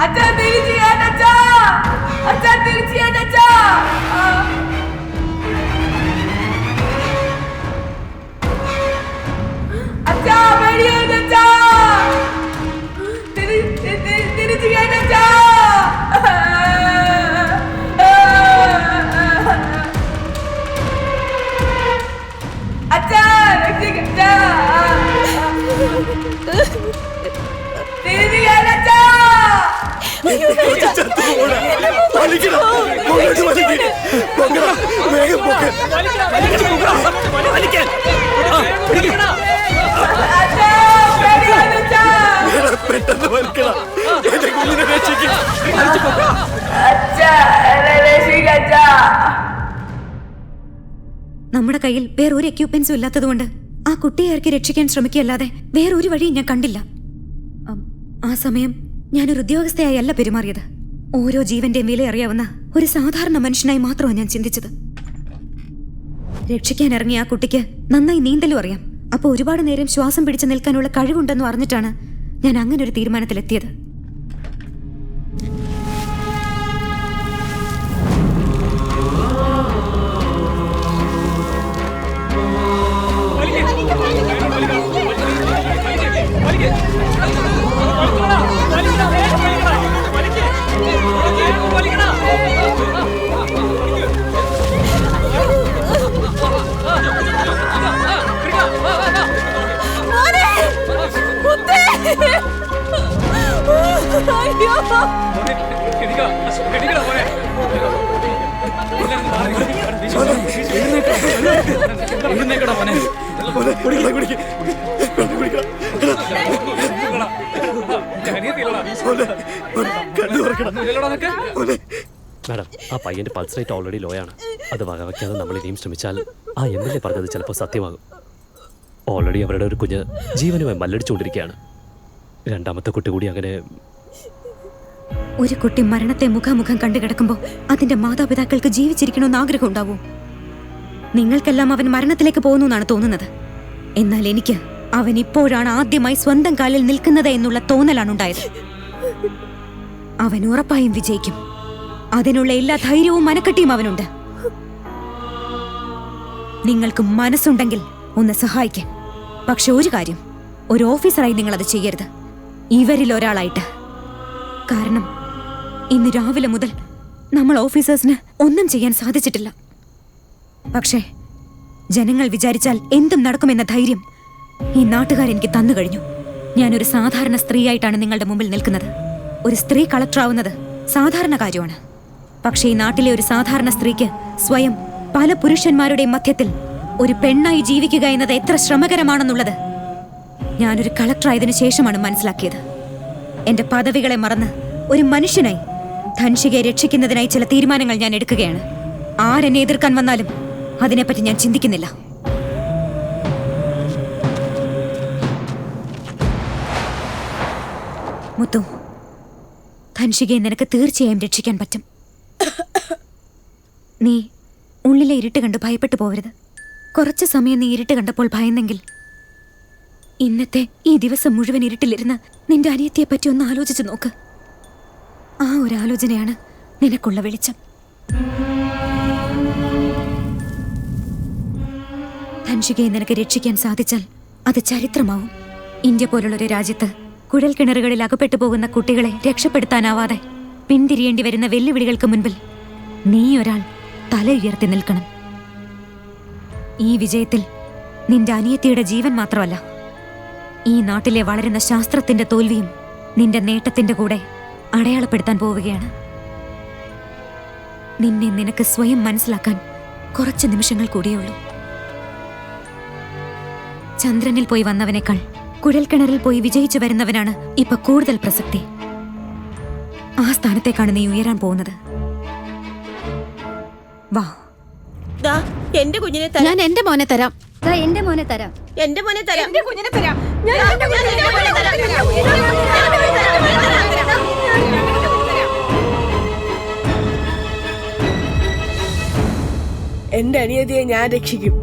അച്ഛാ തിരിച്ചിയാൻ അച്ഛാ, അച്ഛാ തിരിച്ചിയാൻ അച്ഛാ. അച്ഛാ വെടിയേൻ അച്ഛാ, തിരിച്ചിയാൻ അച്ഛാ. അച്ഛാ രക്ഷിക്കച്ചാ, തിരിച്ചിയാൻ അച്ഛാ. പെട്ടെന്ന് വലിക്കണം, എന്റെ കുഞ്ഞിനെ രക്ഷിക്കും. നമ്മുടെ കയ്യിൽ വേറൊരു എക്യുപ്മെന്റ്സും ഇല്ലാത്തതുകൊണ്ട് ആ കുട്ടിയെ ഇറക്കി രക്ഷിക്കാൻ ശ്രമിക്കുകയല്ലാതെ വേറൊരു വഴിയും ഞാൻ കണ്ടില്ല. ആ സമയം ഞാനൊരു ഉദ്യോഗസ്ഥയായല്ല പെരുമാറിയത്. ഓരോ ജീവന്റെയും വില അറിയാവുന്ന ഒരു സാധാരണ മനുഷ്യനായി മാത്രമാണ് ഞാൻ ചിന്തിച്ചത്. രക്ഷിക്കാൻ ഇറങ്ങിയ ആ കുട്ടിക്ക് നന്നായി നീന്തലും അറിയാം. അപ്പോൾ ഒരുപാട് നേരം ശ്വാസം പിടിച്ചു നിൽക്കാനുള്ള കഴിവുണ്ടെന്ന് അറിഞ്ഞിട്ടാണ് ഞാൻ അങ്ങനെ ഒരു തീരുമാനത്തിലെത്തിയത്. മാഡം, ആ പയ്യന്റെ പൾസ് റേറ്റ് ഓൾറെഡി ലോ ആണ്. അത് വകവയ്ക്കാതെ നമ്മൾ ഇനിയും ശ്രമിച്ചാൽ ആ MLA പറഞ്ഞത് ചിലപ്പോൾ സത്യമാകും. ഓൾറെഡി അവരുടെ ഒരു കുഞ്ഞ് ജീവനുമായി മല്ലടിച്ചുകൊണ്ടിരിക്കുകയാണ്. രണ്ടാമത്തെ കുട്ടി കൂടി അങ്ങനെ. ഒരു കുട്ടി മരണത്തെ മുഖാമുഖം കണ്ടു കിടക്കുമ്പോൾ അതിന്റെ മാതാപിതാക്കൾക്ക് ജീവിച്ചിരിക്കണമെന്ന് ആഗ്രഹം ഉണ്ടാവും. നിങ്ങൾക്കെല്ലാം അവൻ മരണത്തിലേക്ക് പോകുന്നു എന്നാണ് തോന്നുന്നത്. എന്നാൽ എനിക്ക് അവൻ ഇപ്പോഴാണ് ആദ്യമായി സ്വന്തം കാലിൽ നിൽക്കുന്നത് എന്നുള്ള തോന്നലാണ് ഉണ്ടായത്. അവൻ ഉറപ്പായും വിജയിക്കും. അതിനുള്ള എല്ലാ ധൈര്യവും മനക്കെട്ടിയും അവനുണ്ട്. നിങ്ങൾക്ക് മനസ്സുണ്ടെങ്കിൽ ഒന്ന് സഹായിക്കാൻ. പക്ഷെ ഒരു കാര്യം, ഒരു ഓഫീസറായി നിങ്ങൾ അത് ചെയ്യരുത്, ഇവരിൽ ഒരാളായിട്ട്. കാരണം ഇന്ന് രാവിലെ മുതൽ നമ്മൾ ഓഫീസേഴ്സിന് ഒന്നും ചെയ്യാൻ സാധിച്ചിട്ടില്ല. പക്ഷേ ജനങ്ങൾ വിചാരിച്ചാൽ എന്തും നടക്കുമെന്ന ധൈര്യം ഈ നാട്ടുകാരെനിക്ക് തന്നു കഴിഞ്ഞു. ഞാനൊരു സാധാരണ സ്ത്രീയായിട്ടാണ് നിങ്ങളുടെ മുമ്പിൽ നിൽക്കുന്നത്. ഒരു സ്ത്രീ കളക്ടറാവുന്നത് സാധാരണ കാര്യമാണ്. പക്ഷേ ഈ നാട്ടിലെ ഒരു സാധാരണ സ്ത്രീക്ക് സ്വയം പല പുരുഷന്മാരുടെയും മധ്യത്തിൽ ഒരു പെണ്ണായി ജീവിക്കുക എന്നത് എത്ര ശ്രമകരമാണെന്നുള്ളത് ഞാനൊരു കളക്ടറായതിനു ശേഷമാണ് മനസ്സിലാക്കിയത്. എന്റെ പദവികളെ മറന്ന് ഒരു മനുഷ്യനായി ധൻഷികയെ രക്ഷിക്കുന്നതിനായി ചില തീരുമാനങ്ങൾ ഞാൻ എടുക്കുകയാണ്. ആരെന്നെ എതിർക്കാൻ വന്നാലും അതിനെപ്പറ്റി ഞാൻ ചിന്തിക്കുന്നില്ല. മുത്തു, ധൻഷികയെ നിനക്ക് തീർച്ചയായും രക്ഷിക്കാൻ പറ്റും. നീ ഉള്ളിലെ ഇരുട്ട് കണ്ട് ഭയപ്പെട്ടു പോവരുത്. കുറച്ചു സമയം നീ ഇരുട്ട് കണ്ടപ്പോൾ ഭയന്നെങ്കിൽ ഇന്നത്തെ ഈ ദിവസം മുഴുവൻ ഇരുട്ടിലിരുന്ന് നിന്റെ അനിയത്തിയെ പറ്റി ഒന്ന് ആലോചിച്ചു നോക്ക്. ആ ഒരു ആലോചനയാണ് നിനക്കുള്ള വെളിച്ചം. ധൻഷികയെ നിനക്ക് രക്ഷിക്കാൻ സാധിച്ചാൽ അത് ചരിത്രമാവും. ഇന്ത്യ പോലുള്ളൊരു രാജ്യത്ത് കുഴൽ കിണറുകളിൽ അകപ്പെട്ടു പോകുന്ന കുട്ടികളെ രക്ഷപ്പെടുത്താനാവാതെ പിന്തിരിയേണ്ടി വരുന്ന വെല്ലുവിളികൾക്ക് മുൻപിൽ നീ ഒരാൾ തല ഉയർത്തി നിൽക്കണം. ഈ വിജയത്തിൽ നിന്റെ അനിയത്തിയുടെ ജീവൻ മാത്രമല്ല, ഈ നാട്ടിലെ വളരുന്ന ശാസ്ത്രത്തിന്റെ തോൽവിയും നിന്റെ നേട്ടത്തിന്റെ കൂടെ അടയാളപ്പെടുത്താൻ പോവുകയാണ്. നിന്നെ നിനക്ക് സ്വയം മനസ്സിലാക്കാൻ കുറച്ച് നിമിഷങ്ങൾ കൂടിയുള്ളൂ. ചന്ദ്രനിൽ പോയി വന്നവനേക്കാൾ കുഴൽക്കിണറിൽ പോയി വിജയിച്ചു വരുന്നവനാണ് ഇപ്പൊ കൂടുതൽ പ്രസക്തി. ആ സ്ഥാനത്തേക്കാണ് നീ ഉയരാൻ പോകുന്നത്. വാ. എന്റെ കുഞ്ഞിനെ തരാം. ഞാൻ എന്റെ മോനെ തരാം. എന്റെ മോനെ തരാം. എന്റെ മോനെ തരാം. എന്റെ കുഞ്ഞിനെ തരാം. എന്റെ അനിയത്തിയെ ഞാൻ രക്ഷിക്കും.